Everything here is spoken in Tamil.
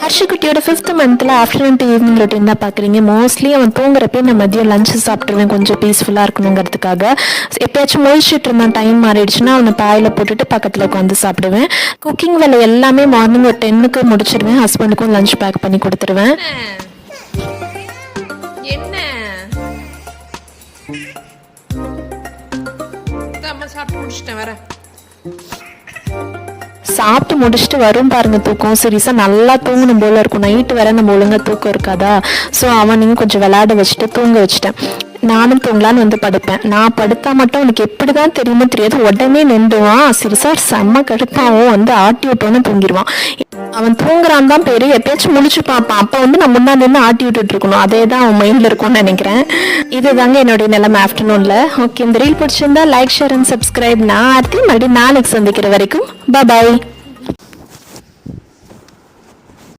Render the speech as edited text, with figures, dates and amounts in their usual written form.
ஹர்ஷிக்குட்டியோட 5th மந்த்தில் ஆஃப்டர்நூன் டு ஈவினிங் ரொட்டீன் தான் பார்க்குறீங்க. மோஸ்ட்லி அவன் தூங்குறப்பே நான் மதியம் லஞ்ச் சாப்பிட்ருவேன் கொஞ்சம் பீஸ்ஃபுல்லாக இருக்கணுங்கிறதுக்காக. எப்பயாச்சும் முழிச்சிட்டு இருந்தான் டைம் மாறிடுச்சுன்னா அவனை பாயில் போட்டுட்டு பக்கத்தில் உட்காந்து சாப்பிடுவேன். குக்கிங் வேலை எல்லாமே மார்னிங் ஒரு 10க்கு முடிச்சிடுவேன். ஹஸ்பண்டுக்கும் லஞ்ச் பேக் பண்ணி கொடுத்துருவேன். என்ன சாப்பிட்டு முடிச்சிட்டேன் வர சாப்பிட்டு முடிச்சுட்டு வரும் பாருங்க தூக்கம். சீரியஸாக நல்லா தூங்கணும் போல இருக்கும். நைட்டு வேற நம்ம ஒழுங்காக தூக்கம் இருக்காதா. ஸோ அவனையும் கொஞ்சம் விளையாட வச்சுட்டு தூங்க வச்சுட்டேன். நானும் தூங்கலான்னு வந்து படுப்பேன். நான் படுத்தா மட்டும் அவனுக்கு எப்படி தான் தெரியுமோ தெரியாது உடனே நின்றுவான். சீரியஸாக செம்ம கடுப்பாகவும் வந்து ஆட்டி விட்டோன்னு தூங்கிடுவான். அவன் தூங்குறான் தான் பேரு. எப்பயாச்சும் முடிச்சு பார்ப்பான். அப்போ வந்து நான் முன்னாடி நின்று ஆட்டி விட்டுட்டு இருக்கணும். அதே தான் அவன் மைண்டில் இருக்கும்னு நினைக்கிறேன். இதுதாங்க என்னுடைய நிலைமை ஆஃப்டர்நூனில். ஓகே, இந்த ரீல் பிடிச்சிருந்தா லைக் ஷேர் அண்ட் சப்ஸ்கிரைப். நான் அடுத்து மறுபடியும் நாளைக்கு சந்திக்கிற வரைக்கும் பாய்.